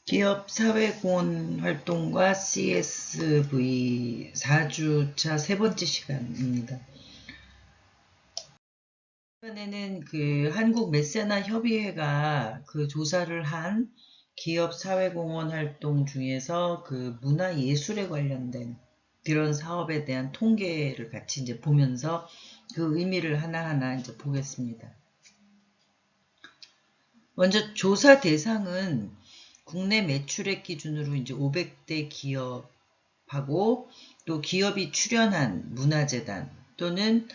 기업 사회공헌 활동과 CSV 4주차 세 번째 시간입니다. 이번에는 그 한국 메세나 협의회가 그 조사를 한 기업 사회공헌 활동 중에서 그 문화예술에 관련된 그런 사업에 대한 통계를 같이 이제 보면서 그 의미를 하나하나 이제 보겠습니다. 먼저 조사 대상은 국내 매출액 기준으로 이제 500대 기업하고 또 기업이 출연한 문화재단 또는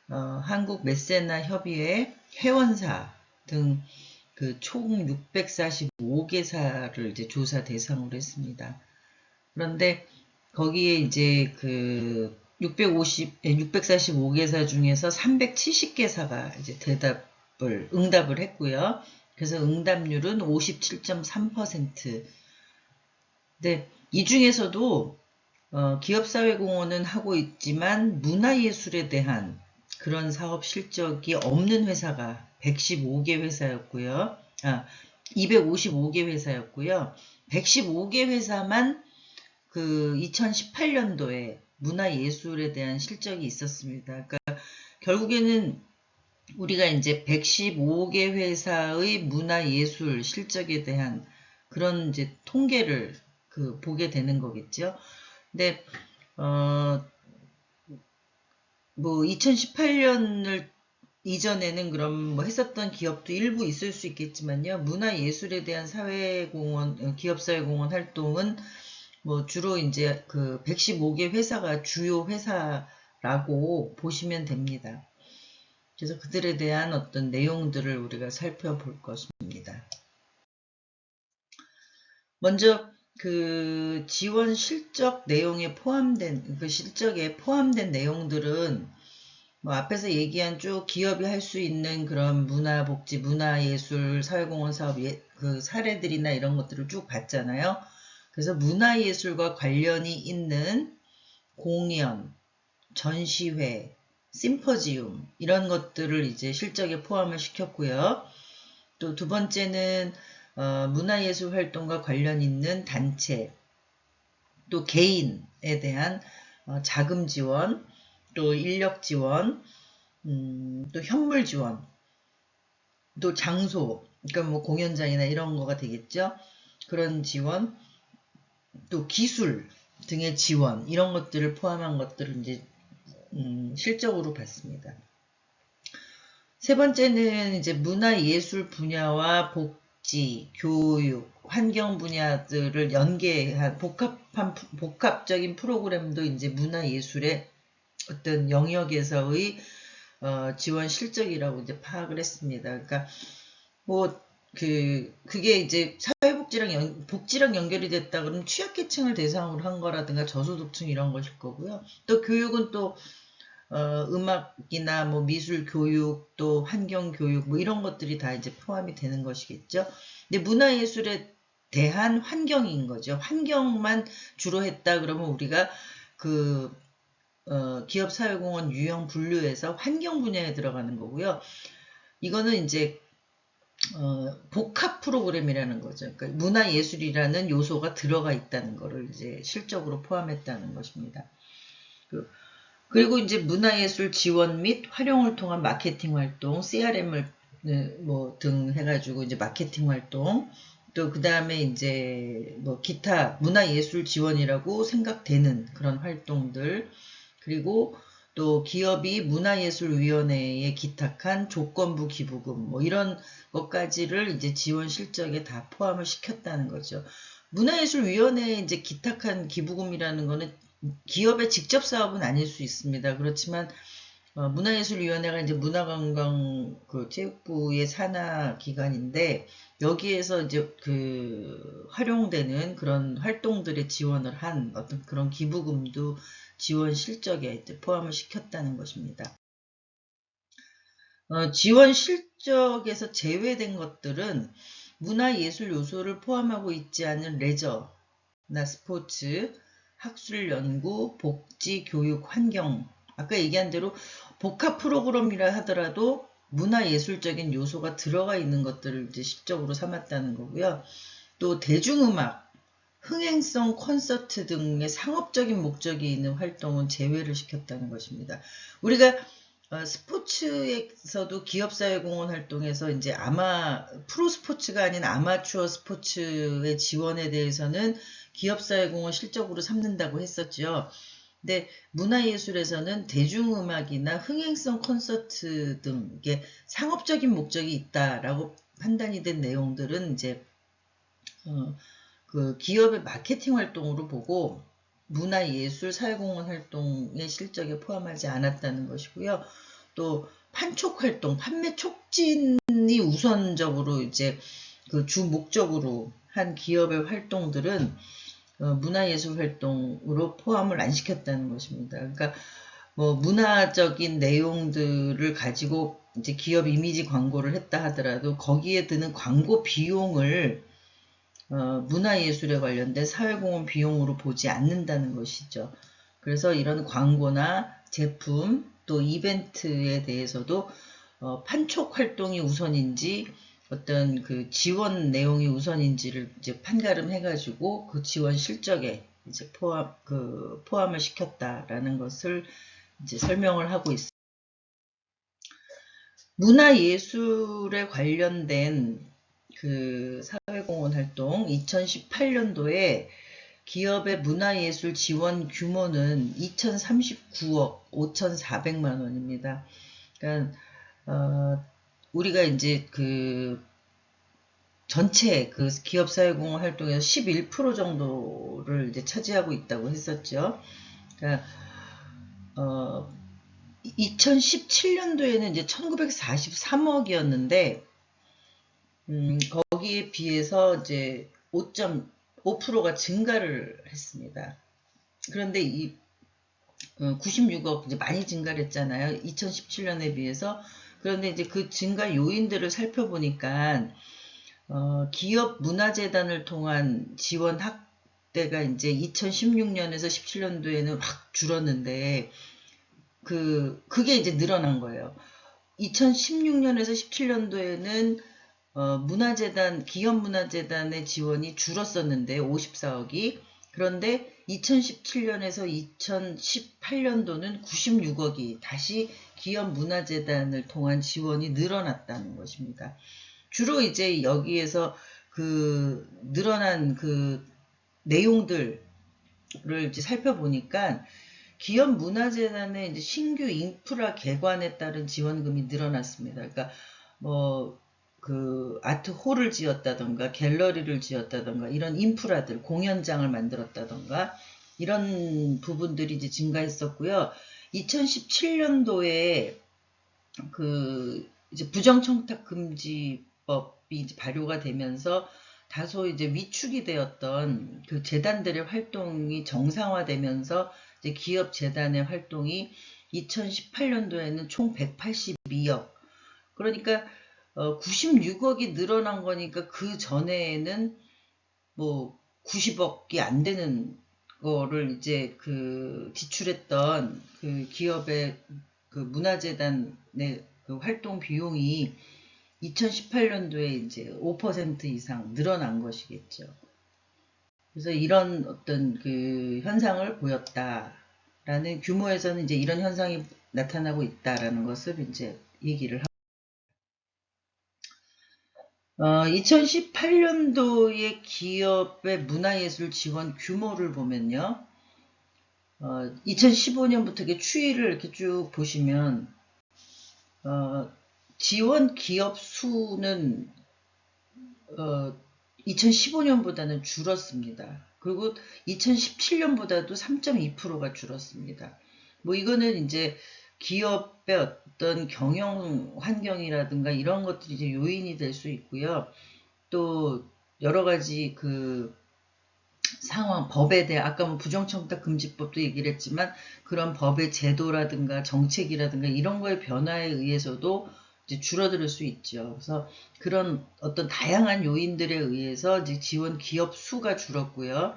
한국 메세나 협의회 회원사 등 그 총 645개사를 이제 조사 대상으로 했습니다. 그런데 거기에 이제 그 645개사 중에서 370개사가 이제 응답을 했고요. 그래서 응답률은 57.3%. 네, 이 중에서도 기업사회공헌은 하고 있지만 문화예술에 대한 그런 사업 실적이 없는 회사가 115개 회사였고요. 255개 회사였고요. 115개 회사만 그 2018년도에 문화예술에 대한 실적이 있었습니다. 그러니까 결국에는 우리가 이제 115개 회사의 문화예술 실적에 대한 그런 이제 통계를 그 보게 되는 거겠죠. 근데 뭐 2018년을 이전에는 그럼 뭐 했었던 기업도 일부 있을 수 있겠지만요. 문화예술에 대한 사회공헌, 기업사회공헌 활동은 뭐 주로 이제 그 115개 회사가 주요 회사라고 보시면 됩니다. 그래서 그들에 대한 어떤 내용들을 우리가 살펴볼 것입니다. 먼저 그 지원 실적 내용에 포함된 그 실적에 포함된 내용들은 뭐 앞에서 얘기한 쭉 기업이 할 수 있는 그런 문화복지, 문화예술, 사회공헌 사업 그 사례들이나 이런 것들을 쭉 봤잖아요. 그래서 문화예술과 관련이 있는 공연, 전시회, 심포지움 이런 것들을 이제 실적에 포함을 시켰고요. 또 두 번째는 문화예술 활동과 관련 있는 단체, 또 개인에 대한 자금 지원, 또 인력 지원, 또 현물 지원, 또 장소, 그러니까 뭐 공연장이나 이런 거가 되겠죠. 그런 지원, 또 기술 등의 지원 이런 것들을 포함한 것들을 이제 실적으로 봤습니다. 세 번째는 이제 문화예술 분야와 복지, 교육, 환경 분야들을 연계한 복합적인 프로그램도 이제 문화예술의 어떤 영역에서의 지원 실적이라고 이제 파악을 했습니다. 그러니까 뭐 그게 이제 복지랑 연결이 됐다 그러면 취약계층을 대상으로 한 거라든가 저소득층 이런 것일 거고요. 또 교육은 또 음악이나 뭐 미술 교육 또 환경 교육 뭐 이런 것들이 다 이제 포함이 되는 것이겠죠. 근데 문화예술에 대한 환경인 거죠. 환경만 주로 했다 그러면 우리가 그 기업사회공헌 유형 분류에서 환경 분야에 들어가는 거고요. 이거는 이제 복합 프로그램이라는 거죠. 그러니까 문화예술이라는 요소가 들어가 있다는 것을 이제 실적으로 포함했다는 것입니다. 그리고 이제 문화예술 지원 및 활용을 통한 마케팅 활동, CRM을 뭐 등 해가지고 이제 마케팅 활동, 또 그 다음에 이제 뭐 기타 문화예술 지원이라고 생각되는 그런 활동들, 그리고 또 기업이 문화예술위원회에 기탁한 조건부 기부금 뭐 이런 것까지를 이제 지원 실적에 다 포함을 시켰다는 거죠. 문화예술위원회에 이제 기탁한 기부금이라는 거는 기업의 직접 사업은 아닐 수 있습니다. 그렇지만 문화예술위원회가 이제 문화관광 그 체육부의 산하 기관인데 여기에서 이제 그 활용되는 그런 활동들에 지원을 한 어떤 그런 기부금도 지원 실적에 이제 포함을 시켰다는 것입니다. 지원 실적에서 제외된 것들은 문화예술 요소를 포함하고 있지 않은 레저나 스포츠, 학술 연구, 복지, 교육, 환경 아까 얘기한 대로 복합 프로그램이라 하더라도 문화예술적인 요소가 들어가 있는 것들을 이제 실적으로 삼았다는 거고요. 또 대중음악, 흥행성 콘서트 등의 상업적인 목적이 있는 활동은 제외를 시켰다는 것입니다. 우리가 스포츠에서도 기업사회공헌 활동에서 이제 프로 스포츠가 아닌 아마추어 스포츠의 지원에 대해서는 기업사회공헌 실적으로 삼는다고 했었죠. 근데 문화예술에서는 대중음악이나 흥행성 콘서트 등 이게 상업적인 목적이 있다라고 판단이 된 내용들은 이제 그 기업의 마케팅 활동으로 보고 문화예술 사회공헌 활동의 실적에 포함하지 않았다는 것이고요. 또 판촉 활동, 판매 촉진이 우선적으로 이제 그 주 목적으로 한 기업의 활동들은 문화예술 활동으로 포함을 안 시켰다는 것입니다. 그러니까 뭐 문화적인 내용들을 가지고 이제 기업 이미지 광고를 했다 하더라도 거기에 드는 광고 비용을 문화예술에 관련된 사회공헌 비용으로 보지 않는다는 것이죠. 그래서 이런 광고나 제품 또 이벤트에 대해서도 판촉 활동이 우선인지 어떤 그 지원 내용이 우선인지를 이제 판가름해가지고 그 지원 실적에 이제 포함을 시켰다라는 것을 이제 설명을 하고 있습니다. 문화예술에 관련된 그 사회공헌 활동 2018년도에 기업의 문화예술 지원 규모는 2039억 5,400만 원입니다. 그러니까 우리가 이제 그 전체 그 기업 사회공헌 활동에서 11% 정도를 이제 차지하고 있다고 했었죠. 그러니까 2017년도에는 이제 1943억이었는데 거기에 비해서 이제 5.5%가 증가를 했습니다. 그런데 이 96억 이제 많이 증가를 했잖아요. 2017년에 비해서. 그런데 이제 그 증가 요인들을 살펴보니까 기업 문화재단을 통한 지원 확대가 이제 2016년에서 17년도에는 확 줄었는데 그게 이제 늘어난 거예요. 2016년에서 17년도에는 기업 문화재단의 지원이 줄었었는데 54억이. 그런데 2017년에서 2018년도는 96억이 다시 기업 문화재단을 통한 지원이 늘어났다는 것입니다. 주로 이제 여기에서 그 늘어난 그 내용들을 이제 살펴보니까 기업 문화재단의 이제 신규 인프라 개관에 따른 지원금이 늘어났습니다. 그러니까 뭐 그 아트홀을 지었다던가 갤러리를 지었다던가 이런 인프라들, 공연장을 만들었다던가 이런 부분들이 이제 증가했었고요. 2017년도에 그 이제 부정청탁금지법이 이제 발효가 되면서 다소 이제 위축이 되었던 그 재단들의 활동이 정상화되면서 이제 기업 재단의 활동이 2018년도에는 총 182억. 그러니까 96억이 늘어난 거니까 그 전에는 뭐 90억이 안 되는 거를 이제 그 지출했던 그 기업의 그 문화재단의 그 활동 비용이 2018년도에 이제 5% 이상 늘어난 것이겠죠. 그래서 이런 어떤 그 현상을 보였다라는 규모에서는 이제 이런 현상이 나타나고 있다라는 것을 이제 얘기를 하고. 2018년도의 기업의 문화예술 지원 규모를 보면요. 2015년부터 이렇게 추이를 이렇게 쭉 보시면, 지원 기업 수는, 2015년보다는 줄었습니다. 그리고 2017년보다도 3.2%가 줄었습니다. 뭐 이거는 이제 기업의 어떤 경영 환경이라든가 이런 것들이 이제 요인이 될 수 있고요. 또 여러 가지 그 상황, 법에 대해 아까 뭐 부정청탁금지법도 얘기를 했지만 그런 법의 제도라든가 정책이라든가 이런 거의 변화에 의해서도 이제 줄어들 수 있죠. 그래서 그런 어떤 다양한 요인들에 의해서 이제 지원 기업 수가 줄었고요.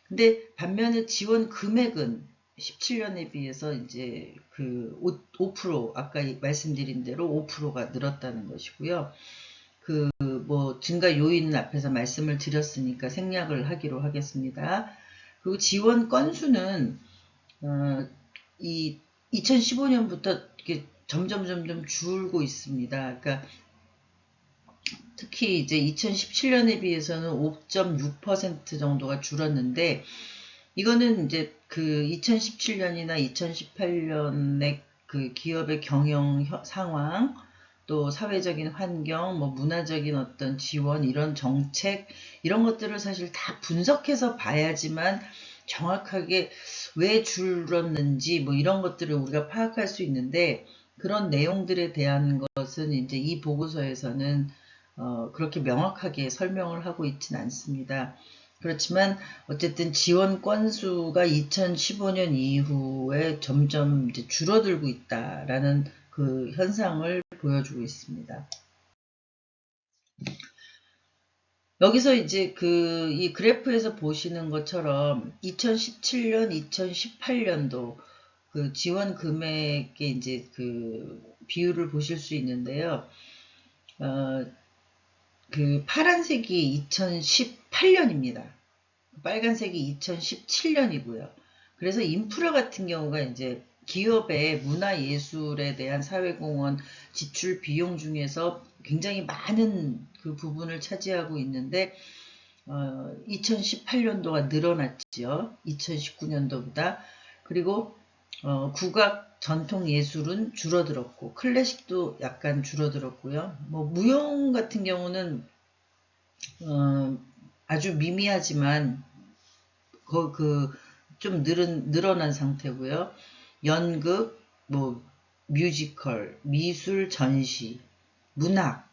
근데 반면에 지원 금액은 17년에 비해서 이제 그 5% 아까 말씀드린 대로 5%가 늘었다는 것이고요. 뭐 증가 요인은 앞에서 말씀을 드렸으니까 생략을 하기로 하겠습니다. 그리고 지원 건수는 이 2015년부터 이렇게 점점 줄고 있습니다. 그러니까 특히 이제 2017년에 비해서는 5.6% 정도가 줄었는데, 이거는 이제 그 2017년이나 2018년의 그 기업의 경영 상황, 또 사회적인 환경, 뭐 문화적인 어떤 지원, 이런 정책, 이런 것들을 사실 다 분석해서 봐야지만 정확하게 왜 줄었는지 뭐 이런 것들을 우리가 파악할 수 있는데, 그런 내용들에 대한 것은 이제 이 보고서에서는 그렇게 명확하게 설명을 하고 있지는 않습니다. 그렇지만 어쨌든 지원 건수가 2015년 이후에 점점 이제 줄어들고 있다라는 그 현상을 보여주고 있습니다. 여기서 이제 이 그래프에서 보시는 것처럼 2017년, 2018년도 그 지원 금액의 이제 그 비율을 보실 수 있는데요. 그 파란색이 2018년입니다. 빨간색이 2017년이고요. 그래서 인프라 같은 경우가 이제 기업의 문화예술에 대한 사회공헌 지출 비용 중에서 굉장히 많은 그 부분을 차지하고 있는데 2018년도가 늘어났죠. 2019년도보다. 그리고 국악 전통예술은 줄어들었고 클래식도 약간 줄어들었고요. 뭐 무용 같은 경우는 아주 미미하지만 좀 늘어난 상태고요. 연극, 뭐 뮤지컬, 미술 전시, 문학,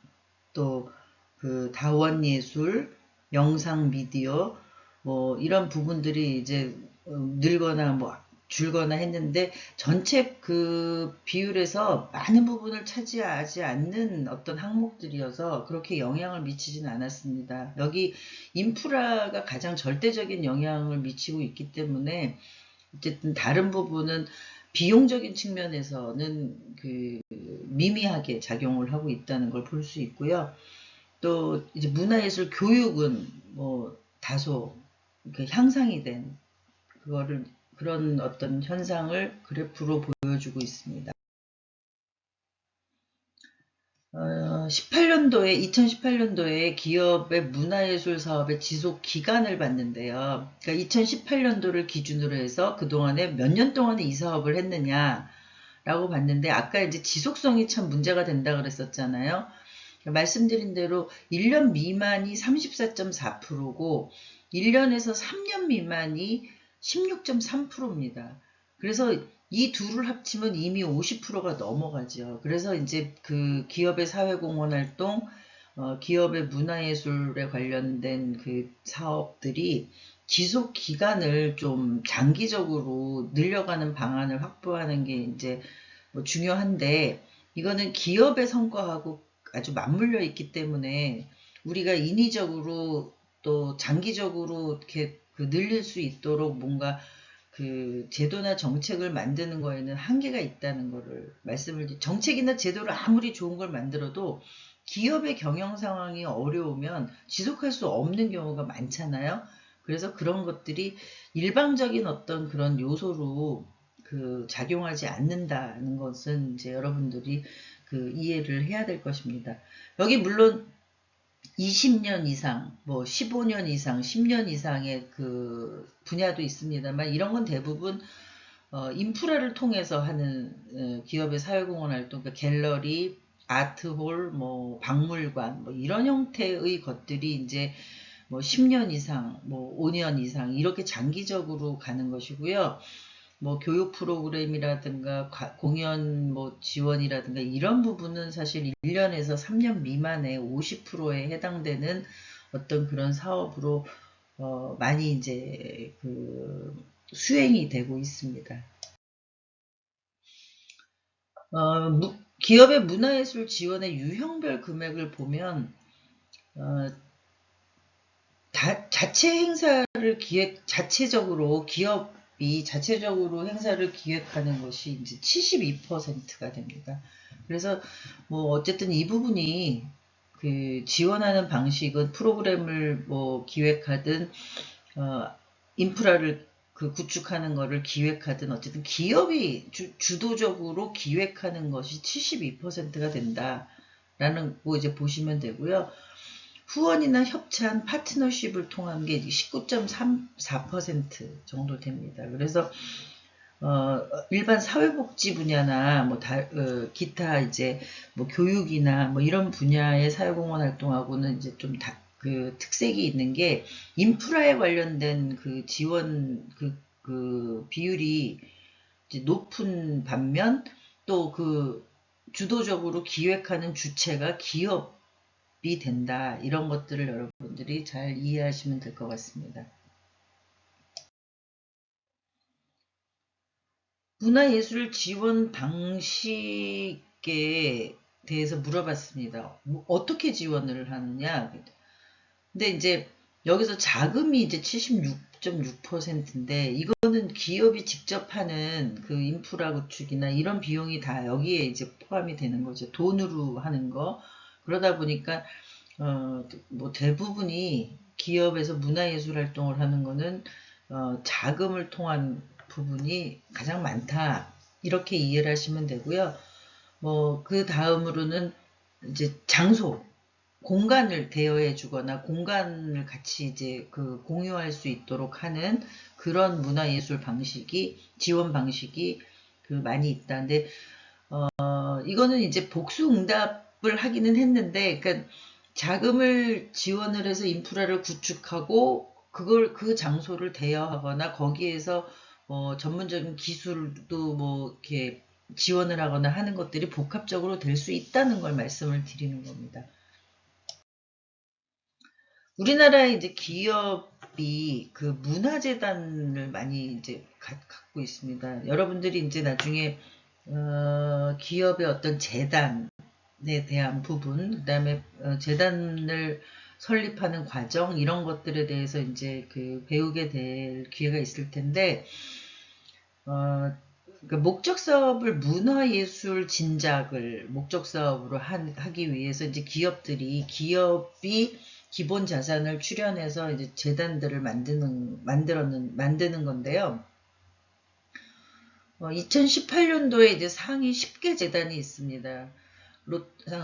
또 그 다원예술, 영상 미디어, 뭐 이런 부분들이 이제 늘거나 뭐 줄거나 했는데, 전체 그 비율에서 많은 부분을 차지하지 않는 어떤 항목들이어서 그렇게 영향을 미치진 않았습니다. 여기 인프라가 가장 절대적인 영향을 미치고 있기 때문에 어쨌든 다른 부분은 비용적인 측면에서는 그 미미하게 작용을 하고 있다는 걸 볼 수 있고요. 또 이제 문화예술 교육은 뭐 다소 향상이 된 그런 어떤 현상을 그래프로 보여주고 있습니다. 2018년도에 기업의 문화예술 사업의 지속 기간을 봤는데요. 그러니까 2018년도를 기준으로 해서 그동안에 몇 년 동안에 이 사업을 했느냐라고 봤는데, 아까 이제 지속성이 참 문제가 된다 그랬었잖아요. 말씀드린 대로 1년 미만이 34.4%고 1년에서 3년 미만이 16.3%입니다. 그래서 이 둘을 합치면 이미 50%가 넘어가죠. 그래서 이제 그 기업의 사회공헌 활동, 기업의 문화예술에 관련된 그 사업들이 지속 기간을 좀 장기적으로 늘려가는 방안을 확보하는 게 이제 뭐 중요한데, 이거는 기업의 성과하고 아주 맞물려 있기 때문에 우리가 인위적으로 또 장기적으로 이렇게 늘릴 수 있도록 뭔가 그 제도나 정책을 만드는 거에는 한계가 있다는 거를 정책이나 제도를 아무리 좋은 걸 만들어도 기업의 경영 상황이 어려우면 지속할 수 없는 경우가 많잖아요. 그래서 그런 것들이 일방적인 어떤 그런 요소로 작용하지 않는다는 것은 이제 여러분들이 이해를 해야 될 것입니다. 여기 물론 20년 이상, 뭐 15년 이상, 10년 이상의 그 분야도 있습니다만, 이런 건 대부분 인프라를 통해서 하는 기업의 사회공헌 활동, 그러니까 갤러리, 아트홀, 뭐 박물관, 뭐 이런 형태의 것들이 이제 뭐 10년 이상, 뭐 5년 이상 이렇게 장기적으로 가는 것이고요. 뭐 교육 프로그램이라든가 공연 뭐 지원이라든가 이런 부분은 사실 1년에서 3년 미만의 50%에 해당되는 어떤 그런 사업으로 많이 이제 수행이 되고 있습니다. 기업의 문화예술 지원의 유형별 금액을 보면 자체 행사를 기업이 자체적으로 행사를 기획하는 것이 이제 72%가 됩니다. 그래서 뭐 어쨌든 이 부분이 그 지원하는 방식은 프로그램을 뭐 기획하든 인프라를 그 구축하는 거를 기획하든 어쨌든 기업이 주도적으로 기획하는 것이 72%가 된다라는 거 이제 보시면 되고요. 후원이나 협찬, 파트너십을 통한 게 19.34% 정도 됩니다. 그래서 일반 사회복지 분야나 뭐 기타 이제 뭐 교육이나 뭐 이런 분야의 사회공헌 활동하고는 이제 좀 그 특색이 있는 게 인프라에 관련된 그 지원 그 비율이 이제 높은 반면 또 그 주도적으로 기획하는 주체가 기업이 된다. 이런 것들을 여러분들이 잘 이해하시면 될 것 같습니다. 문화예술 지원 방식에 대해서 물어봤습니다. 어떻게 지원을 하느냐? 근데 이제 여기서 자금이 이제 76.6%인데 이거는 기업이 직접 하는 그 인프라 구축이나 이런 비용이 다 여기에 이제 포함이 되는 거죠. 돈으로 하는 거. 그러다 보니까 뭐 대부분이 기업에서 문화예술 활동을 하는 거는 자금을 통한 부분이 가장 많다. 이렇게 이해를 하시면 되고요. 뭐 그 다음으로는 이제 장소, 공간을 대여해 주거나 공간을 같이 이제 그 공유할 수 있도록 하는 그런 문화예술 방식이 지원 방식이 그 많이 있다. 근데 이거는 이제 복수응답을 하기는 했는데, 그러니까 자금을 지원을 해서 인프라를 구축하고 그걸 그 장소를 대여하거나 거기에서 전문적인 기술도 뭐 이렇게 지원을 하거나 하는 것들이 복합적으로 될 수 있다는 걸 말씀을 드리는 겁니다. 우리나라의 이제 기업이 그 문화재단을 많이 이제 갖고 있습니다. 여러분들이 이제 나중에 기업의 어떤 재단에 대한 부분, 그다음에 재단을 설립하는 과정 이런 것들에 대해서 이제 그 배우게 될 기회가 있을 텐데 그러니까 목적 사업을 문화예술 진작을 목적 사업으로 하기 위해서 이제 기업이 기본 자산을 출연해서 이제 재단들을 만드는 건데요. 2018년도에 이제 상위 10개 재단이 있습니다.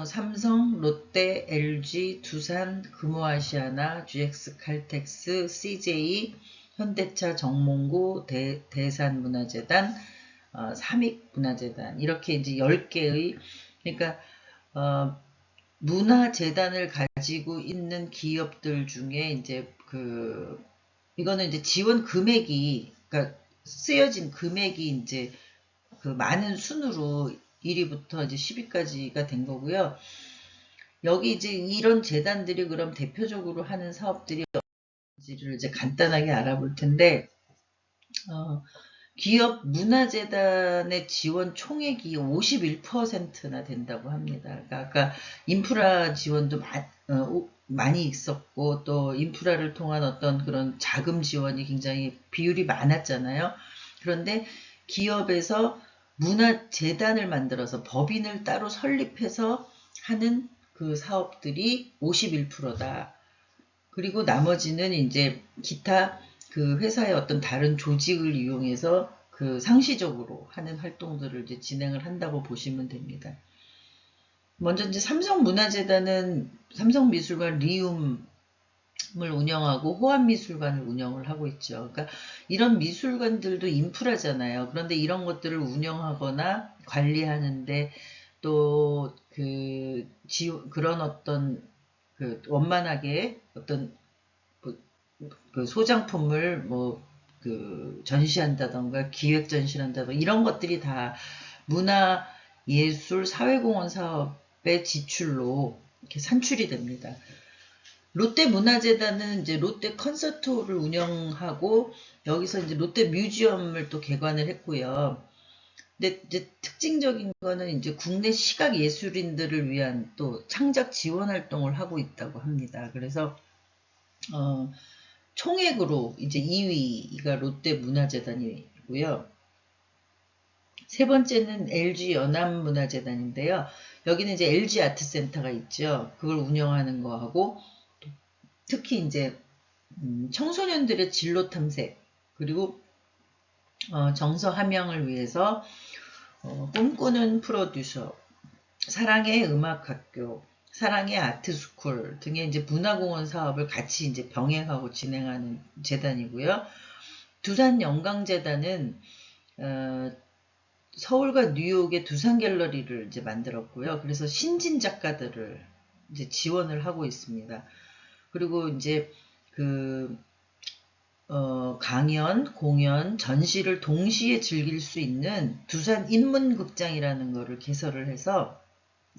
삼성, 롯데, LG, 두산, 금호아시아나, GX 칼텍스, CJ, 현대차, 정몽구, 대산문화재단, 삼익문화재단 이렇게 이제 10개의 그러니까 문화재단을 가지고 있는 기업들 중에 이제 이거는 이제 지원 금액이 그러니까 쓰여진 금액이 이제 그 많은 순으로 1위부터 이제 10위까지가 된 거고요. 여기 이제 이런 재단들이 그럼 대표적으로 하는 사업들이 뭔지를 이제 간단하게 알아볼 텐데 기업 문화재단의 지원 총액이 51%나 된다고 합니다. 그러니까 아까 인프라 지원도 많이 있었고 또 인프라를 통한 어떤 그런 자금 지원이 굉장히 비율이 많았잖아요. 그런데 기업에서 문화재단을 만들어서 법인을 따로 설립해서 하는 그 사업들이 51%다. 그리고 나머지는 이제 기타 그 회사의 어떤 다른 조직을 이용해서 그 상시적으로 하는 활동들을 이제 진행을 한다고 보시면 됩니다. 먼저 이제 삼성문화재단은 삼성미술관 리움을 운영하고 호암미술관을 운영을 하고 있죠. 그러니까 이런 미술관들도 인프라잖아요. 그런데 이런 것들을 운영하거나 관리하는데 또 그런 어떤 그 원만하게 어떤 그 소장품을 전시한다던가 기획 전시를 한다던가 이런 것들이 다 문화 예술 사회공헌 사업의 지출로 이렇게 산출이 됩니다. 롯데문화재단은 이제 롯데 콘서트홀을 운영하고 여기서 이제 롯데 뮤지엄을 또 개관을 했고요. 근데 이제 특징적인 거는 이제 국내 시각 예술인들을 위한 또 창작 지원 활동을 하고 있다고 합니다. 그래서 총액으로 이제 2위가 롯데문화재단이고요. 세 번째는 LG 연암문화재단인데요. 여기는 이제 LG 아트센터가 있죠. 그걸 운영하는 거하고 특히 이제 청소년들의 진로 탐색 그리고 정서 함양을 위해서 꿈꾸는 프로듀서, 사랑의 음악학교, 사랑의 아트스쿨 등의 이제 문화공헌 사업을 같이 이제 병행하고 진행하는 재단이고요. 두산 영광재단은 서울과 뉴욕의 두산 갤러리를 이제 만들었고요. 그래서 신진 작가들을 이제 지원을 하고 있습니다. 그리고 이제 강연, 공연, 전시를 동시에 즐길 수 있는 두산 인문극장이라는 것을 개설을 해서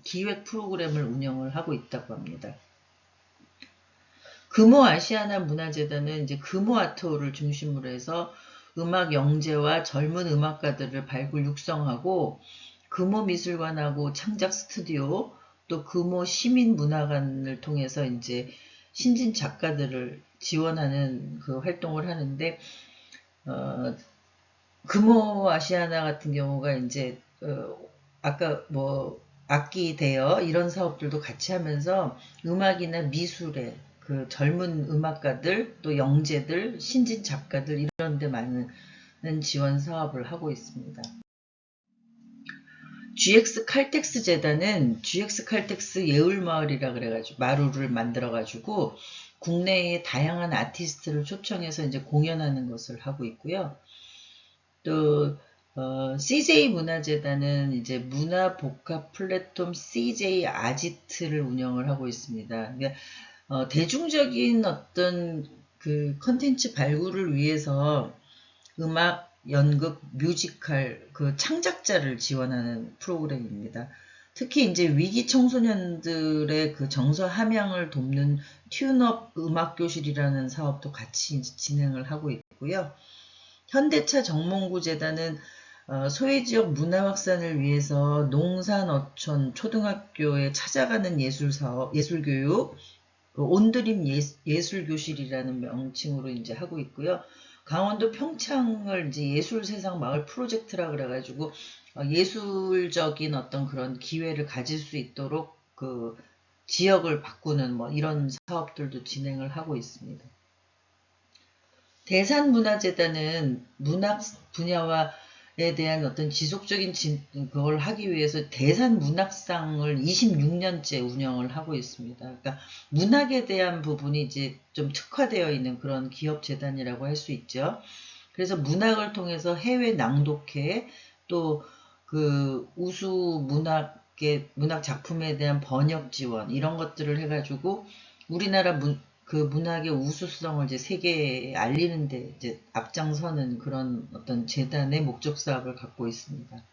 기획 프로그램을 운영을 하고 있다고 합니다. 금호 아시아나 문화재단은 이제 금호 아트홀을 중심으로 해서 음악 영재와 젊은 음악가들을 발굴 육성하고 금호 미술관하고 창작 스튜디오 또 금호 시민문화관을 통해서 이제 신진 작가들을 지원하는 그 활동을 하는데 금호 아시아나 같은 경우가 이제 아까 뭐 악기 대여 이런 사업들도 같이 하면서 음악이나 미술에 그 젊은 음악가들 또 영재들 신진 작가들 이런 데 많은 지원 사업을 하고 있습니다. GX 칼텍스 재단은 GX 칼텍스 예울마을이라 그래가지고 마루를 만들어가지고 국내의 다양한 아티스트를 초청해서 이제 공연하는 것을 하고 있고요. 또 CJ 문화재단은 이제 문화복합 플랫폼 CJ 아지트를 운영을 하고 있습니다. 그러니까 대중적인 어떤 그 컨텐츠 발굴을 위해서 음악, 연극, 뮤지컬 그 창작자를 지원하는 프로그램입니다. 특히 이제 위기 청소년들의 그 정서 함양을 돕는 튠업 음악교실이라는 사업도 같이 진행을 하고 있고요. 현대차 정몽구 재단은 소외지역 문화 확산을 위해서 농산 어촌 초등학교에 찾아가는 예술사업, 예술교육, 온드림 예술교실이라는 명칭으로 이제 하고 있고요. 강원도 평창을 이제 예술세상 마을 프로젝트라 그래가지고 예술적인 어떤 그런 기회를 가질 수 있도록 그 지역을 바꾸는 뭐 이런 사업들도 진행을 하고 있습니다. 대산문화재단은 문학 분야에 대한 어떤 지속적인 그걸 하기 위해서 대산문학상을 26년째 운영을 하고 있습니다. 그러니까 문학에 대한 부분이 이제 좀 특화되어 있는 그런 기업재단이라고 할 수 있죠. 그래서 문학을 통해서 해외 낭독회 또 그 우수 문학 작품에 대한 번역 지원 이런 것들을 해가지고 우리나라 그 문학의 우수성을 이제 세계에 알리는데 이제 앞장서는 그런 어떤 재단의 목적 사업을 갖고 있습니다.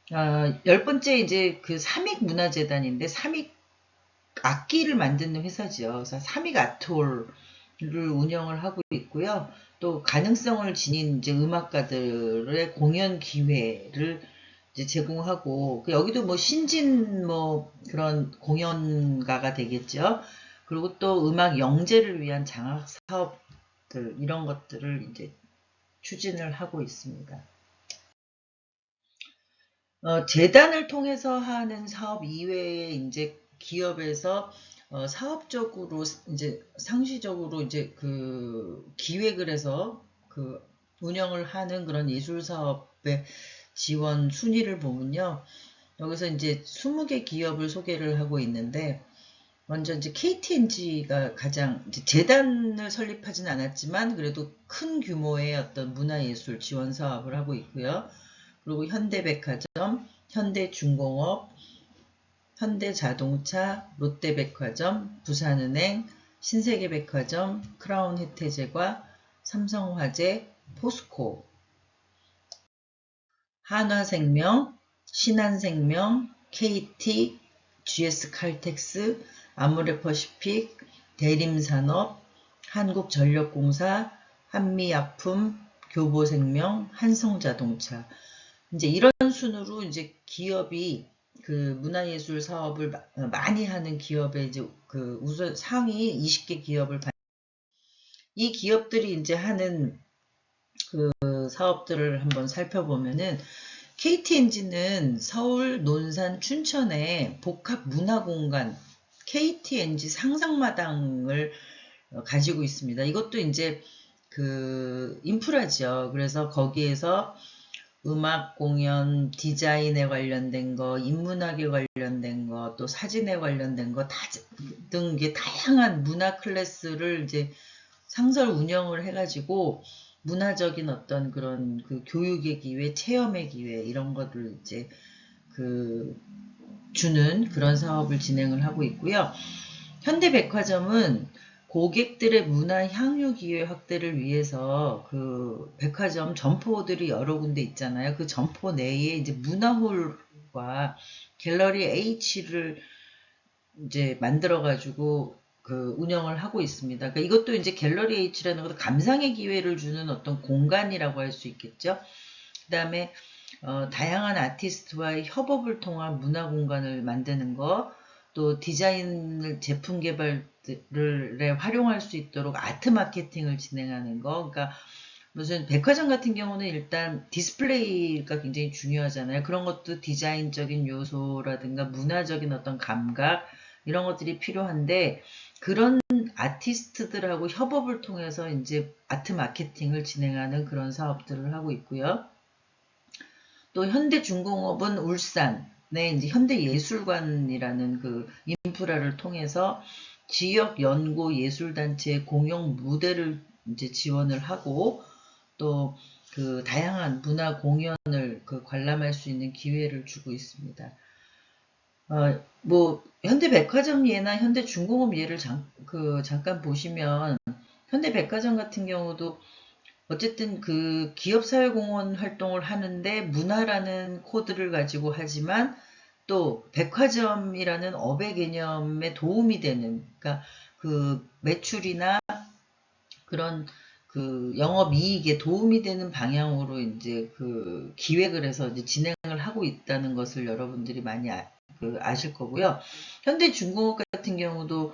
10번째 이제 그 삼익문화재단인데 삼익 악기를 만드는 회사죠. 그래서 삼익 아트홀을 운영을 하고 있고요. 또 가능성을 지닌 이제 음악가들의 공연 기회를 이제 제공하고 여기도 뭐 신진 뭐 그런 공연가가 되겠죠. 그리고 또 음악 영재를 위한 장학 사업들 이런 것들을 이제 추진을 하고 있습니다. 재단을 통해서 하는 사업 이외에 이제 기업에서 사업적으로 이제 상시적으로 이제 그 기획을 해서 그 운영을 하는 그런 예술 사업의 지원 순위를 보면요. 여기서 이제 20개 기업을 소개를 하고 있는데 먼저 이제 KTNG가 가장 이제 재단을 설립하진 않았지만 그래도 큰 규모의 어떤 문화예술 지원 사업을 하고 있고요. 그리고 현대백화점, 현대중공업, 현대자동차, 롯데백화점, 부산은행, 신세계백화점, 크라운혜태제과, 삼성화재, 포스코, 한화생명, 신한생명, KT, GS칼텍스, 아모레퍼시픽, 대림산업, 한국전력공사, 한미약품, 교보생명, 한성자동차. 이제 이런 순으로 이제 기업이 그 문화예술 사업을 많이 하는 기업의 이제 그 우선 상위 20개 기업을 이 기업들이 이제 하는 그 사업들을 한번 살펴보면은 KTNG는 서울, 논산, 춘천에 복합 문화공간 KTNG 상상마당을 가지고 있습니다. 이것도 이제 그 인프라죠. 그래서 거기에서 음악 공연, 디자인에 관련된 거, 인문학에 관련된 거, 또 사진에 관련된 거 등 게 다양한 문화 클래스를 이제 상설 운영을 해가지고 문화적인 어떤 그런 그 교육의 기회, 체험의 기회 이런 것들 이제 그 주는 그런 사업을 진행을 하고 있고요. 현대백화점은 고객들의 문화 향유 기회 확대를 위해서 그 백화점 점포들이 여러 군데 있잖아요. 그 점포 내에 이제 문화홀과 갤러리 H를 이제 만들어가지고 그 운영을 하고 있습니다. 그러니까 이것도 이제 갤러리 H라는 것도 감상의 기회를 주는 어떤 공간이라고 할 수 있겠죠. 그 다음에 다양한 아티스트와의 협업을 통한 문화 공간을 만드는 거, 또 디자인을 제품 개발에 활용할 수 있도록 아트 마케팅을 진행하는 거. 그러니까 무슨 백화점 같은 경우는 일단 디스플레이가 굉장히 중요하잖아요. 그런 것도 디자인적인 요소라든가 문화적인 어떤 감각 이런 것들이 필요한데 그런 아티스트들하고 협업을 통해서 이제 아트 마케팅을 진행하는 그런 사업들을 하고 있고요. 또 현대중공업은 울산에 이제 현대예술관이라는 그 인프라를 통해서 지역 연구 예술단체의 공용 무대를 이제 지원을 하고 또 그 다양한 문화 공연을 그 관람할 수 있는 기회를 주고 있습니다. 뭐 현대백화점 예나 현대중공업 예를 잠깐 보시면 현대백화점 같은 경우도 어쨌든 그 기업사회공헌 활동을 하는데 문화라는 코드를 가지고 하지만 또 백화점이라는 업의 개념에 도움이 되는 그러니까 그 매출이나 그런 그 영업이익에 도움이 되는 방향으로 이제 그 기획을 해서 이제 진행을 하고 있다는 것을 여러분들이 많이 아실 거고요. 현대중공업 같은 경우도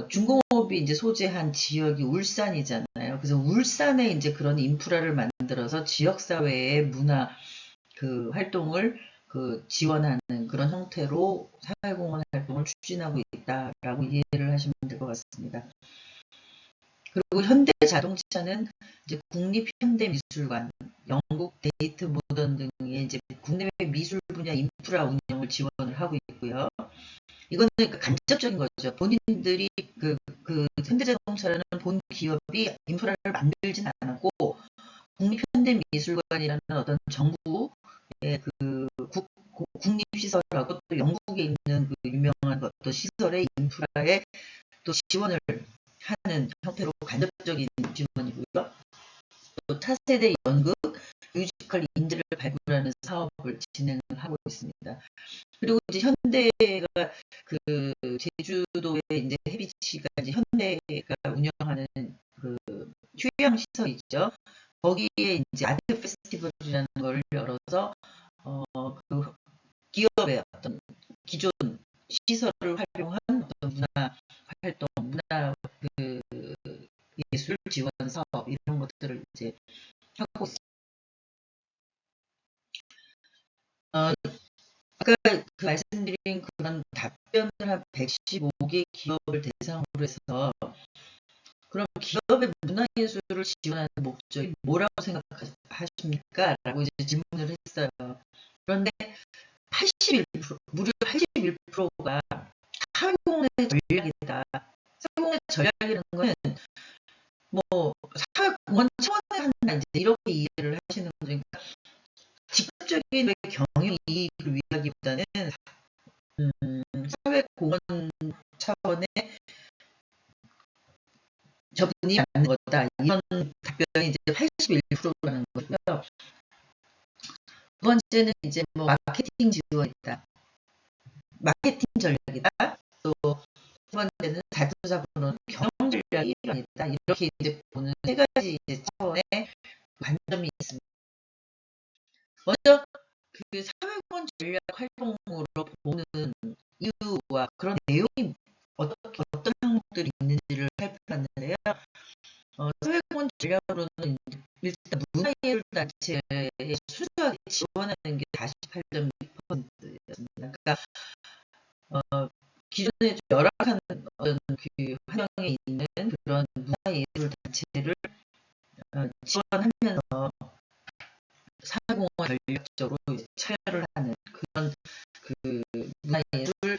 중공업이 이제 소재한 지역이 울산이잖아요. 그래서 울산에 이제 그런 인프라를 만들어서 지역사회의 문화 그 활동을 그 지원하는 그런 형태로 사회공헌 활동을 추진하고 있다라고 이해를 하시면 될 것 같습니다. 그리고 현대자동차는 이제 국립현대미술관, 영국 데이트 모던 등의 이제 국내 미술 분야 인프라 운영을 지원을 하고 있고요. 이거는 간접적인 거죠. 본인들이 그 현대자동차라는 본 기업이 인프라를 만들진 않았고 국립현대미술관이라는 어떤 정부의 그 국립시설하고 또 영국에 있는 그 유명한 어떤 시설의 인프라에 또 지원을 하는 형태로 간접적인 지원이고요. 또 차세대 연극, 뮤지컬 인재를 발굴하는 사업을 진행을 하고 있습니다. 그리고 이제 현대가 그 제주도의 이제 해비치가 이제 현대가 운영하는 그 휴양 시설이죠. 거기에 이제 아트 페스티벌이라는 걸 열어서 그 기업의 어떤 기존 시설을 활용한 어떤 문화 활동, 문화 그 예술 지원 사업 이런 것들을 이제 하고 있습니다. 아까 그 말씀드린 그런 답변을 한 115개 기업을 대상으로 해서 그럼 기업의 문화예술을 지원하는 목적이 뭐라고 생각하십니까? 라고 이제 질문을 했어요. 그런데 81%, 무려 81%가 사회공헌의 전략이다. 사회공헌의 전략이라는 거는 뭐 사회공헌 차원에 한다 이제 이렇게 이해를 하시는 거죠. 그러니까 직접적인 경영이익을 위하기보다는 사회공헌 차원의 저분이 맞는 거다. 이런 답변이 이제 81%라는 거고요. 두 번째는 이제 뭐 마케팅 지원이다. 마케팅 전략이다. 또 세 번째는 자동차번호는 경영 전략이 아니다. 이렇게 이제 보는 세 가지 이제 차원의 관점이 있습니다. 먼저 그 사회공헌 전략 활동으로 보는 이유와 그런 내용이 어떤 항목들이 있는지를 살펴봤는데요. 사회공헌 전략으로는 일단 문화예술단체에 순수하게 지원하는 주변에 좀 열악한 어떤 그 환경에 있는 그런 문화예술 단체를 지원하면서 사회공헌 전략적으로 참여를 하는 그런 그 문화예술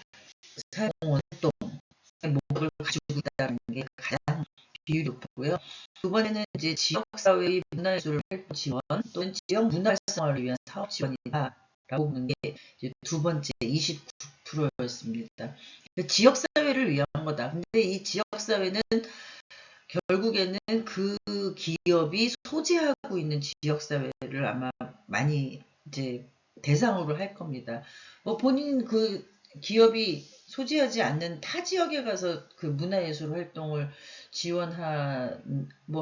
사회공헌 활동의 목적을 가지고 있다는 게 가장 비율이 높고요. 두 번에는 이제 지역사회의 문화예술 활동 지원 또는 지역 문화 활성화를 위한 사업 지원이다라고 보는 게 이제 두 번째 29%였습니다. 지역사회를 위한 거다. 근데 이 지역사회는 결국에는 그 기업이 소재하고 있는 지역사회를 아마 많이 이제 대상으로 할 겁니다. 본인 그 기업이 소재하지 않는 타 지역에 가서 그 문화예술 활동을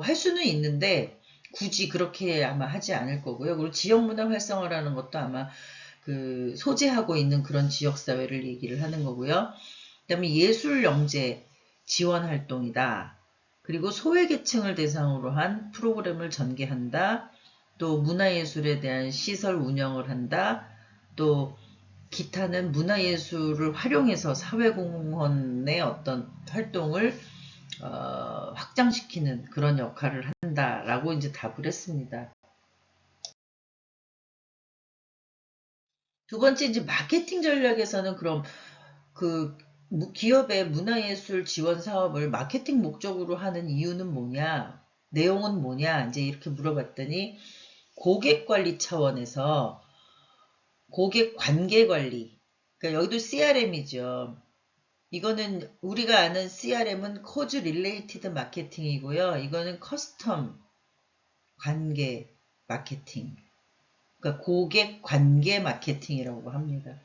할 수는 있는데 굳이 그렇게 아마 하지 않을 거고요. 그리고 지역문화 활성화라는 것도 아마 그 소재하고 있는 그런 지역사회를 얘기를 하는 거고요. 그 다음에 예술영재 지원 활동이다. 그리고 소외계층을 대상으로 한 프로그램을 전개한다. 또 문화예술에 대한 시설 운영을 한다. 또 기타는 문화예술을 활용해서 사회공헌의 어떤 활동을 확장시키는 그런 역할을 한다라고 이제 답을 했습니다. 두 번째 이제 마케팅 전략에서는 그럼 그 기업의 문화예술 지원 사업을 마케팅 목적으로 하는 이유는 뭐냐? 내용은 뭐냐? 이제 이렇게 물어봤더니 고객 관리 차원에서 고객 관계 관리. 그러니까 여기도 CRM이죠. 이거는 우리가 아는 CRM은 코즈 릴레이티드 마케팅이고요. 이거는 커스텀 관계 마케팅. 그러니까 고객 관계 마케팅이라고 합니다.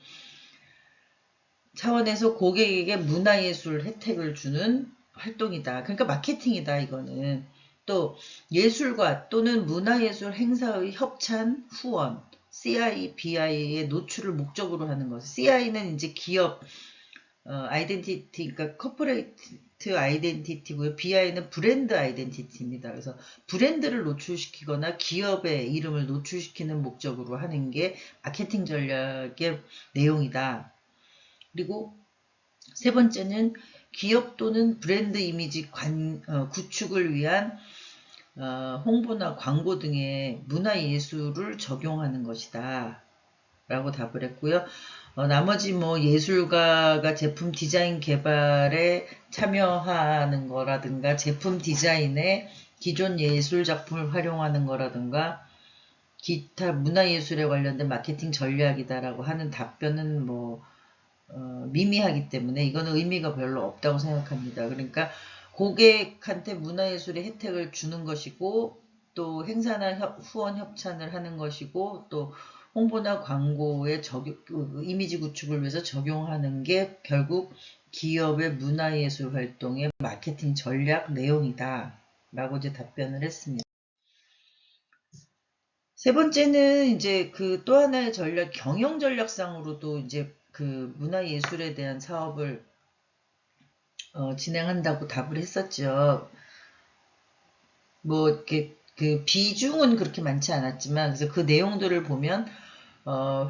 차원에서 고객에게 문화예술 혜택을 주는 활동이다. 그러니까 마케팅이다, 이거는. 또 예술가 또는 문화예술 행사의 협찬, 후원, CI, BI의 노출을 목적으로 하는 것. CI는 이제 기업 아이덴티티, 그러니까 커퍼레이트 아이덴티티고요. BI는 브랜드 아이덴티티입니다. 그래서 브랜드를 노출시키거나 기업의 이름을 노출시키는 목적으로 하는 게 마케팅 전략의 내용이다. 그리고 세 번째는 기업 또는 브랜드 이미지 구축을 위한 홍보나 광고 등의 문화예술을 적용하는 것이다. 라고 답을 했고요. 나머지 뭐 예술가가 제품 디자인 개발에 참여하는 거라든가 제품 디자인에 기존 예술 작품을 활용하는 거라든가 기타 문화예술에 관련된 마케팅 전략이다라고 하는 답변은 뭐 미미하기 때문에 이거는 의미가 별로 없다고 생각합니다. 그러니까 고객한테 문화예술의 혜택을 주는 것이고 또 행사나 후원 협찬을 하는 것이고 또 홍보나 광고의 이미지 구축을 위해서 적용하는 게 결국 기업의 문화예술 활동의 마케팅 전략 내용이다 라고 이제 답변을 했습니다. 세 번째는 이제 그 또 하나의 전략, 경영 전략상으로도 이제 그 문화예술에 대한 사업을 진행한다고 답을 했었죠. 뭐 이렇게 그 비중은 그렇게 많지 않았지만 그래서 그 내용들을 보면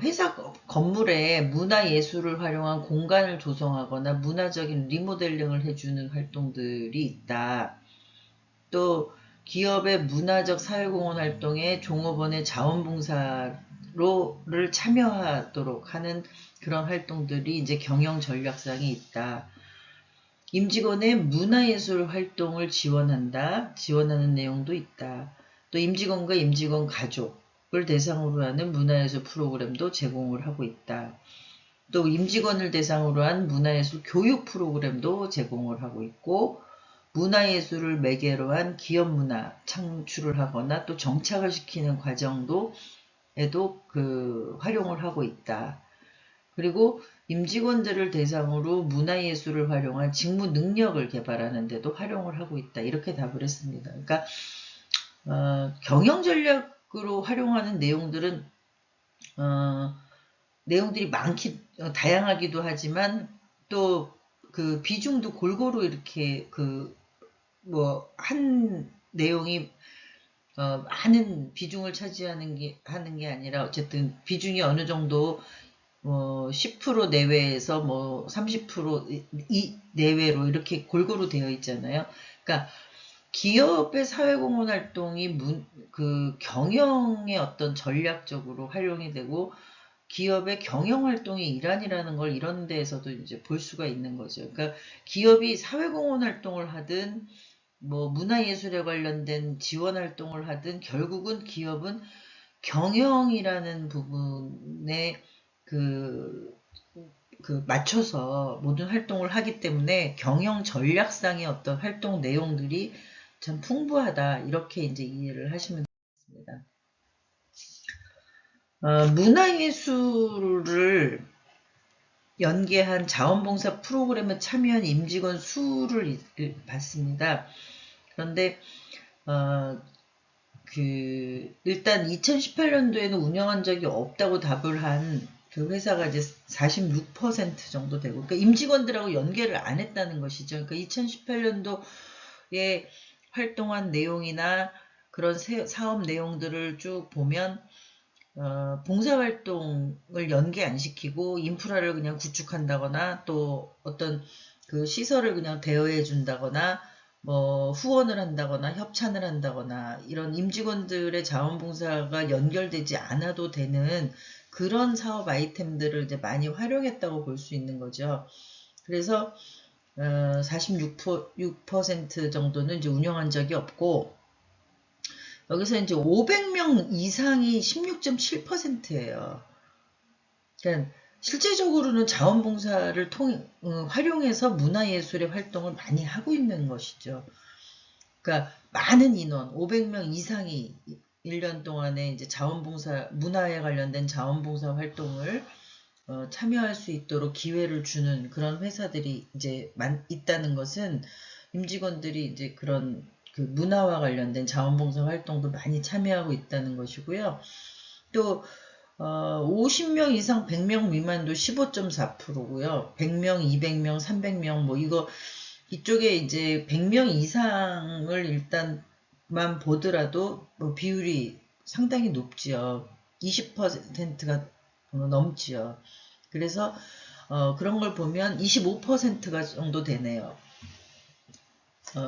회사 건물에 문화예술을 활용한 공간을 조성하거나 문화적인 리모델링을 해주는 활동들이 있다. 또 기업의 문화적 사회공헌 활동에 종업원의 자원봉사를 참여하도록 하는 그런 활동들이 이제 경영 전략상에 있다. 임직원의 문화예술 활동을 지원하는 내용도 있다. 또 임직원과 임직원 가족을 대상으로 하는 문화예술 프로그램도 제공을 하고 있다. 또 임직원을 대상으로 한 문화예술 교육 프로그램도 제공을 하고 있고 문화예술을 매개로 한 기업 문화 창출을 하거나 또 정착을 시키는 과정도 활용을 하고 있다. 그리고 임직원들을 대상으로 문화예술을 활용한 직무 능력을 개발하는 데도 활용을 하고 있다. 이렇게 답을 했습니다. 그러니까 경영 전략으로 활용하는 내용들은 내용들이 다양하기도 하지만 또 그 비중도 골고루 이렇게 한 내용이 많은 비중을 차지하는 게 아니라 어쨌든 비중이 어느 정도 10% 내외에서 뭐 30% 내외로 이렇게 골고루 되어 있잖아요. 그러니까 기업의 사회공헌 활동이 그 경영의 어떤 전략적으로 활용이 되고 기업의 경영 활동의 일환이라는 걸 이런 데에서도 이제 볼 수가 있는 거죠. 그러니까 기업이 사회공헌 활동을 하든 뭐 문화예술에 관련된 지원 활동을 하든 결국은 기업은 경영이라는 부분에 그, 맞춰서 모든 활동을 하기 때문에 경영 전략상의 어떤 활동 내용들이 참 풍부하다. 이렇게 이제 이해를 하시면 되겠습니다. 문화예술을 연계한 자원봉사 프로그램에 참여한 임직원 수를 봤습니다. 그런데 일단 2018년도에는 운영한 적이 없다고 답을 한 그 회사가 이제 46% 정도 되고, 그러니까 임직원들하고 연계를 안 했다는 것이죠. 그러니까 2018년도에 활동한 내용이나 그런 사업 내용들을 쭉 보면 봉사활동을 연계 안 시키고 인프라를 그냥 구축한다거나 또 어떤 그 시설을 그냥 대여해 준다거나 뭐 후원을 한다거나 협찬을 한다거나 이런 임직원들의 자원봉사가 연결되지 않아도 되는 그런 사업 아이템들을 이제 많이 활용했다고 볼 수 있는 거죠. 그래서 46% 정도는 이제 운영한 적이 없고, 여기서 이제 500명 이상이 16.7%예요. 그러니까 실제적으로는 자원봉사를 활용해서 문화예술의 활동을 많이 하고 있는 것이죠. 그러니까 많은 인원, 500명 이상이 1년 동안에 이제 자원봉사, 문화에 관련된 자원봉사 활동을 참여할 수 있도록 기회를 주는 그런 회사들이 이제 있다는 것은 임직원들이 이제 그런 그 문화와 관련된 자원봉사 활동도 많이 참여하고 있다는 것이고요. 또 50명 이상 100명 미만도 15.4%고요. 100명, 200명, 300명 뭐 이쪽에 이제 100명 이상을 일단만 보더라도 뭐 비율이 상당히 높지요. 20%가 넘지요. 그래서 그런 걸 보면 25%가 정도 되네요.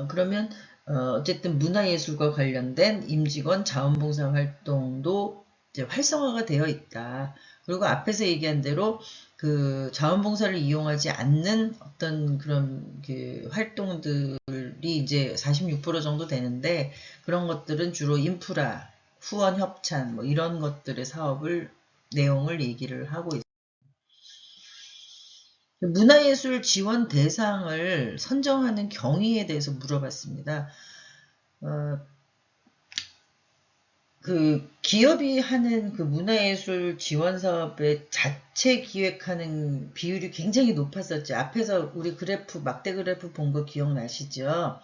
그러면 어쨌든 문화예술과 관련된 임직원 자원봉사 활동도 이제 활성화가 되어 있다. 그리고 앞에서 얘기한 대로 그 자원봉사를 이용하지 않는 어떤 그런 그 활동들이 이제 46% 정도 되는데, 그런 것들은 주로 인프라, 후원 협찬 뭐 이런 것들의 사업을 내용을 얘기를 하고 있습니다. 문화예술 지원 대상을 선정하는 경위에 대해서 물어봤습니다. 그 기업이 하는 그 문화예술 지원 사업의 자체 기획하는 비율이 굉장히 높았었죠. 앞에서 우리 그래프, 막대 그래프 본 거 기억나시죠?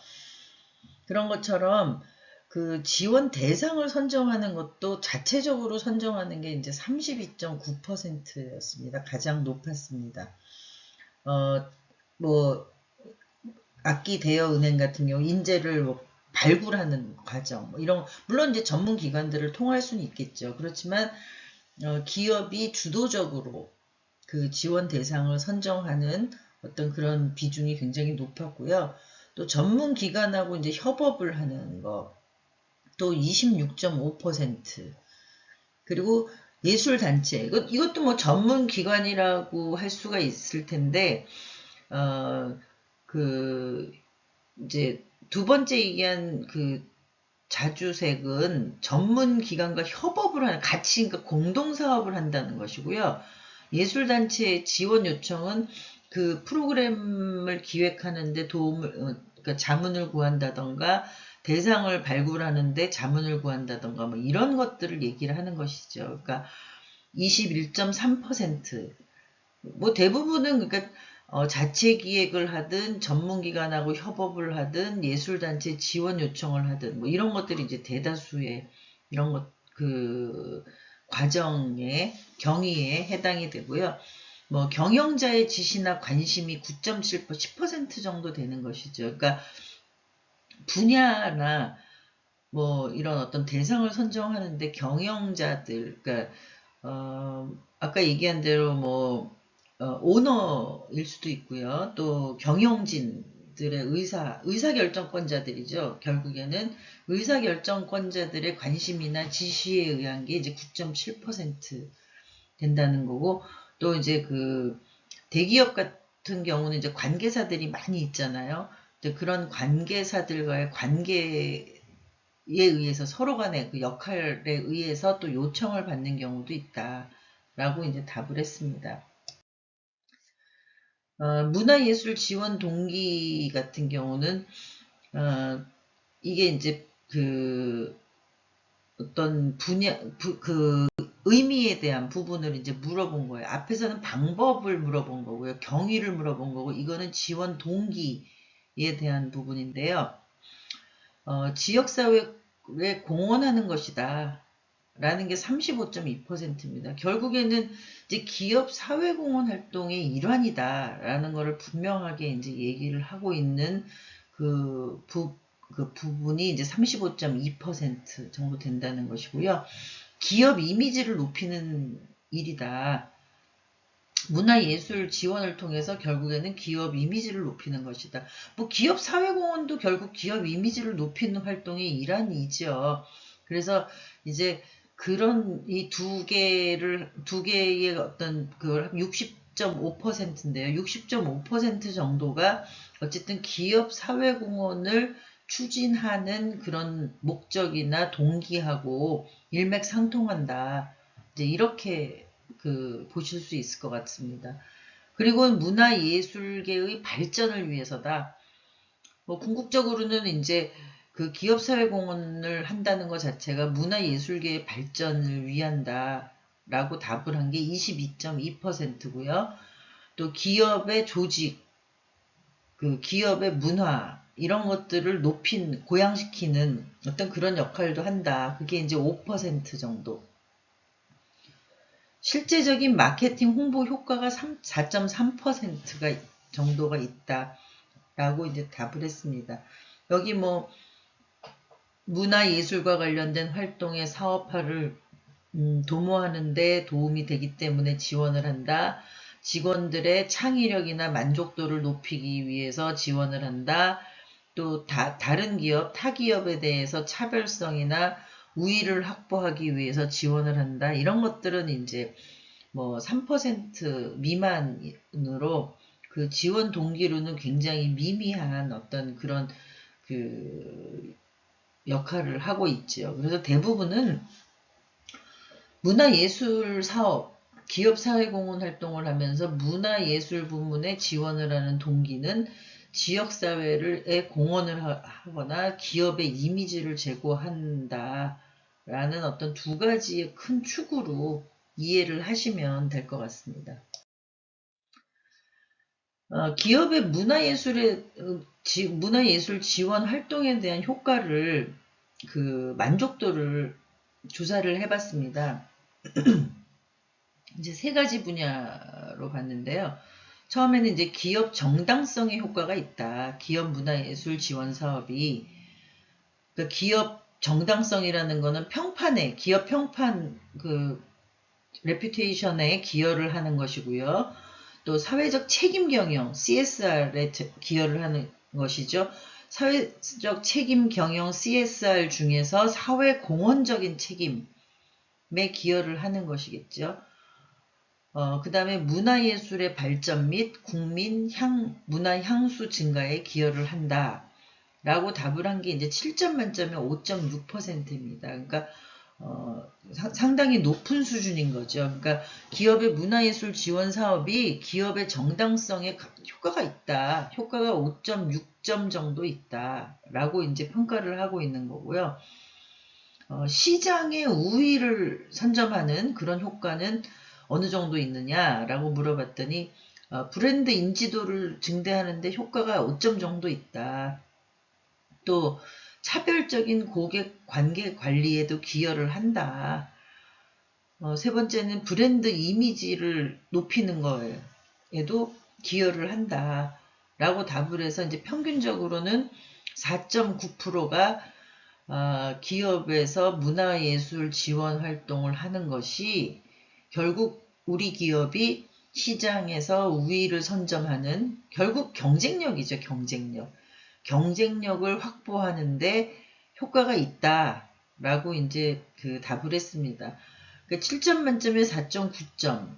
그런 것처럼 그 지원 대상을 선정하는 것도 자체적으로 선정하는 게 이제 32.9%였습니다. 가장 높았습니다. 뭐 악기 대여 은행 같은 경우 인재를 뭐 발굴하는 과정 뭐 이런, 물론 이제 전문 기관들을 통할 수는 있겠죠. 그렇지만 기업이 주도적으로 그 지원 대상을 선정하는 어떤 그런 비중이 굉장히 높았고요. 또 전문 기관하고 이제 협업을 하는 거 또 26.5%. 그리고 예술단체, 이것도 뭐 전문 기관이라고 할 수가 있을 텐데 그 이제 두 번째 얘기한 그 자주색은 전문 기관과 협업을 하는, 같이 그러니까 공동 사업을 한다는 것이고요. 예술단체의 지원 요청은 그 프로그램을 기획하는데 그러니까 자문을 구한다던가 대상을 발굴하는데 자문을 구한다던가 뭐 이런 것들을 얘기를 하는 것이죠. 그러니까 21.3%. 뭐 대부분은 그러니까 자체 기획을 하든 전문기관하고 협업을 하든 예술단체 지원 요청을 하든 뭐 이런 것들이 이제 대다수의 이런 그 과정의 경위에 해당이 되고요. 뭐 경영자의 지시나 관심이 9.7% 10% 정도 되는 것이죠. 그러니까 분야나 뭐 이런 어떤 대상을 선정하는데 경영자들, 그러니까 아까 얘기한 대로 뭐 오너일 수도 있고요. 또 경영진들의 의사결정권자들이죠. 결국에는 의사결정권자들의 관심이나 지시에 의한 게 이제 9.7% 된다는 거고, 또 이제 그 대기업 같은 경우는 이제 관계사들이 많이 있잖아요. 그런 관계사들과의 관계에 의해서 서로 간의 그 역할에 의해서 또 요청을 받는 경우도 있다라고 이제 답을 했습니다. 문화예술 지원 동기 같은 경우는 이게 이제 그 어떤 그 의미에 대한 부분을 이제 물어본 거예요. 앞에서는 방법을 물어본 거고요. 경위를 물어본 거고, 이거는 지원 동기에 대한 부분인데요. 지역사회에 공헌하는 것이다. 라는 게 35.2%입니다. 결국에는 이제 기업 사회공헌 활동의 일환이다. 라는 것을 분명하게 이제 얘기를 하고 있는 그 부분이 이제 35.2% 정도 된다는 것이고요. 기업 이미지를 높이는 일이다. 문화예술 지원을 통해서 결국에는 기업 이미지를 높이는 것이다. 뭐 기업 사회공헌도 결국 기업 이미지를 높이는 활동의 일환이죠. 그래서 이제 그런 이 두 개의 어떤 그 60.5%인데요. 60.5% 정도가 어쨌든 기업 사회공헌을 추진하는 그런 목적이나 동기하고 일맥상통한다. 이제 이렇게 보실 수 있을 것 같습니다. 그리고 문화예술계의 발전을 위해서다. 뭐 궁극적으로는 이제 그 기업사회공헌을 한다는 것 자체가 문화예술계의 발전을 위한다. 라고 답을 한 게 22.2%고요. 또 기업의 조직, 그 기업의 문화, 이런 것들을 고양시키는 어떤 그런 역할도 한다. 그게 이제 5% 정도. 실제적인 마케팅 홍보 효과가 4.3%가 정도가 있다라고 이제 답을 했습니다. 여기 뭐 문화예술과 관련된 활동의 사업화를 도모하는 데 도움이 되기 때문에 지원을 한다. 직원들의 창의력이나 만족도를 높이기 위해서 지원을 한다. 또 다른 기업, 타 기업에 대해서 차별성이나 우위를 확보하기 위해서 지원을 한다. 이런 것들은 이제 뭐 3% 미만으로 그 지원 동기로는 굉장히 미미한 어떤 그런 그 역할을 하고 있죠. 그래서 대부분은 문화예술 사업, 기업 사회공헌 활동을 하면서 문화예술 부문에 지원을 하는 동기는 지역사회에 공헌을 하거나 기업의 이미지를 제고한다. 라는 어떤 두 가지의 큰 축으로 이해를 하시면 될 것 같습니다. 기업의 문화예술 지원 활동에 대한 효과를, 만족도를 조사를 해봤습니다. 이제 세 가지 분야로 봤는데요. 처음에는 이제 기업 정당성의 효과가 있다. 기업 문화예술 지원 사업이. 그러니까 기업 정당성이라는 거는 기업 평판, 레퓨테이션에 기여를 하는 것이고요. 또 사회적 책임 경영, CSR에 기여를 하는 것이죠. 사회적 책임 경영 CSR 중에서 사회 공헌적인 책임에 기여를 하는 것이겠죠. 그 다음에 문화예술의 발전 및 문화 향수 증가에 기여를 한다. 라고 답을 한 게 이제 7점 만점에 5.6%입니다. 그러니까 상당히 높은 수준인 거죠. 그러니까 기업의 문화예술 지원 사업이 기업의 정당성에 효과가 있다. 효과가 5.6점 정도 있다. 라고 이제 평가를 하고 있는 거고요. 시장의 우위를 선점하는 그런 효과는 어느 정도 있느냐라고 물어봤더니 브랜드 인지도를 증대하는데 효과가 5점 정도 있다. 또 차별적인 고객 관계 관리에도 기여를 한다. 세 번째는 브랜드 이미지를 높이는 거에도 기여를 한다. 라고 답을 해서 이제 평균적으로는 4.9%가 기업에서 문화예술 지원 활동을 하는 것이 결국 우리 기업이 시장에서 우위를 선점하는 결국 경쟁력이죠. 경쟁력을 확보하는데 효과가 있다라고 이제 그 답을 했습니다. 그 7점 만점에 4.9점,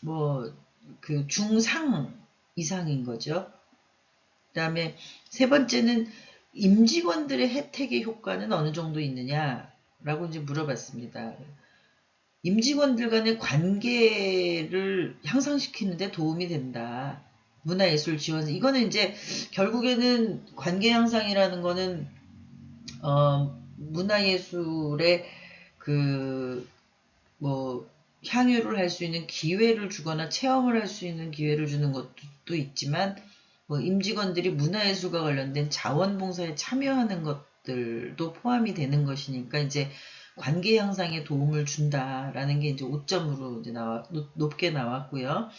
뭐 그 중상 이상인 거죠. 그다음에 세 번째는 임직원들의 혜택의 효과는 어느 정도 있느냐라고 이제 물어봤습니다. 임직원들 간의 관계를 향상시키는데 도움이 된다. 문화예술 지원. 이거는 이제 결국에는 관계 향상이라는 거는 문화예술의 그 뭐 향유를 할 수 있는 기회를 주거나 체험을 할 수 있는 기회를 주는 것도 있지만 뭐 임직원들이 문화예술과 관련된 자원봉사에 참여하는 것들도 포함이 되는 것이니까 이제 관계 향상에 도움을 준다라는 게 이제 5점으로 이제 높게 나왔고요.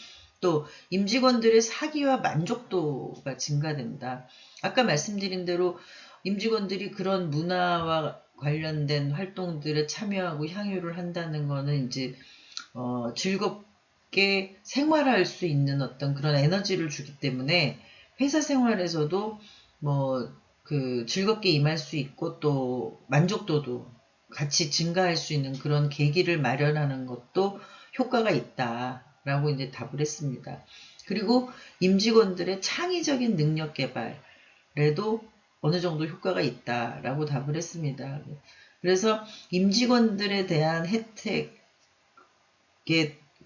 또 임직원들의 사기와 만족도가 증가된다. 아까 말씀드린 대로 임직원들이 그런 문화와 관련된 활동들에 참여하고 향유를 한다는 거는 이제 즐겁게 생활할 수 있는 어떤 그런 에너지를 주기 때문에 회사 생활에서도 뭐 그 즐겁게 임할 수 있고 또 만족도도 같이 증가할 수 있는 그런 계기를 마련하는 것도 효과가 있다라고 이제 답을 했습니다. 그리고 임직원들의 창의적인 능력 개발에도 어느 정도 효과가 있다라고 답을 했습니다. 그래서 임직원들에 대한 혜택에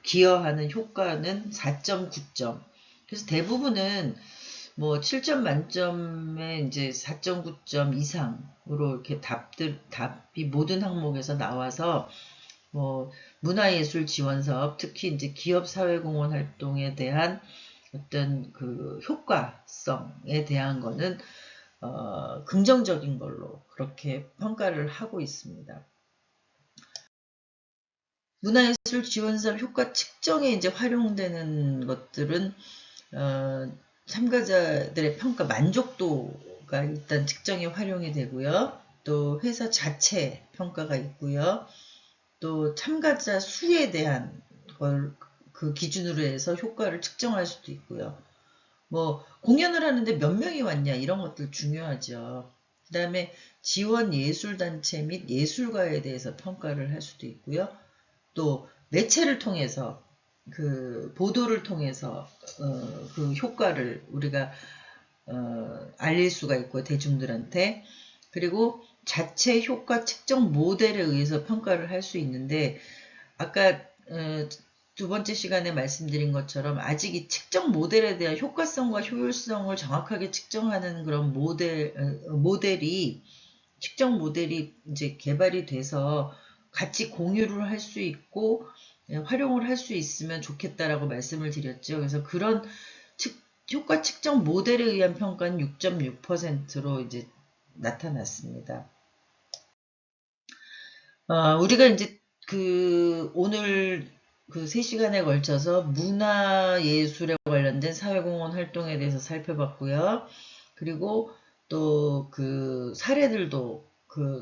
기여하는 효과는 4.9점. 그래서 대부분은 뭐 7점 만점에 이제 4.9점 이상으로 이렇게 답이 모든 항목에서 나와서 뭐 문화예술 지원 사업, 특히 이제 기업 사회공헌 활동에 대한 어떤 그 효과성에 대한 거는 긍정적인 걸로 그렇게 평가를 하고 있습니다. 문화예술 지원사업 효과 측정에 이제 활용되는 것들은 참가자들의 평가 만족도가 일단 측정에 활용이 되고요. 또 회사 자체 평가가 있고요. 또 참가자 수에 대한 걸 그 기준으로 해서 효과를 측정할 수도 있고요. 뭐 공연을 하는데 몇 명이 왔냐 이런 것들 중요하죠. 그 다음에 지원 예술단체 및 예술가에 대해서 평가를 할 수도 있고요. 또 매체를 통해서 그 보도를 통해서 그 효과를 우리가 알릴 수가 있고 대중들한테 그리고 자체 효과 측정 모델에 의해서 평가를 할 수 있는데 아까 두 번째 시간에 말씀드린 것처럼 아직 이 측정 모델에 대한 효과성과 효율성을 정확하게 측정하는 그런 측정 모델이 이제 개발이 돼서 같이 공유를 할 수 있고 활용을 할 수 있으면 좋겠다라고 말씀을 드렸죠. 그래서 그런 효과 측정 모델에 의한 평가는 6.6%로 이제 나타났습니다. 우리가 이제 오늘 그 3시간에 걸쳐서 문화예술에 관련된 사회공헌 활동에 대해서 살펴봤고요. 그리고 또 그 사례들도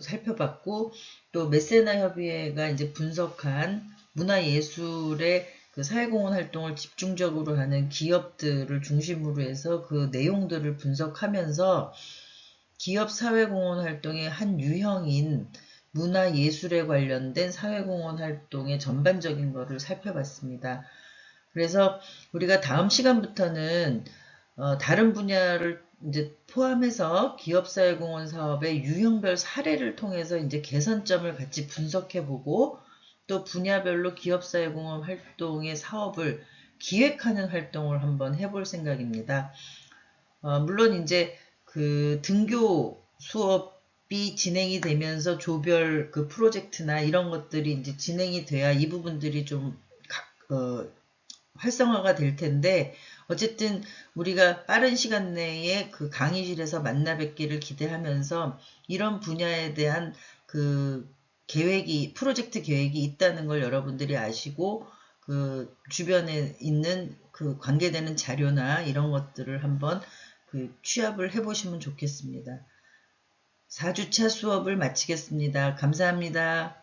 살펴봤고, 또 메세나 협의회가 이제 분석한 문화예술의 그 사회공헌 활동을 집중적으로 하는 기업들을 중심으로 해서 그 내용들을 분석하면서 기업 사회공헌 활동의 한 유형인 문화예술에 관련된 사회공헌 활동의 전반적인 것을 살펴봤습니다. 그래서 우리가 다음 시간부터는 다른 분야를 이제 포함해서 기업사회공헌 사업의 유형별 사례를 통해서 이제 개선점을 같이 분석해보고 또 분야별로 기업사회공헌 활동의 사업을 기획하는 활동을 한번 해볼 생각입니다. 물론 이제 그 등교 수업이 진행이 되면서 조별 그 프로젝트나 이런 것들이 이제 진행이 돼야 이 부분들이 좀 활성화가 될 텐데 어쨌든 우리가 빠른 시간 내에 그 강의실에서 만나 뵙기를 기대하면서 이런 분야에 대한 그 프로젝트 계획이 있다는 걸 여러분들이 아시고 그 주변에 있는 그 관계되는 자료나 이런 것들을 한번 그 취합을 해보시면 좋겠습니다. 4주차 수업을 마치겠습니다. 감사합니다.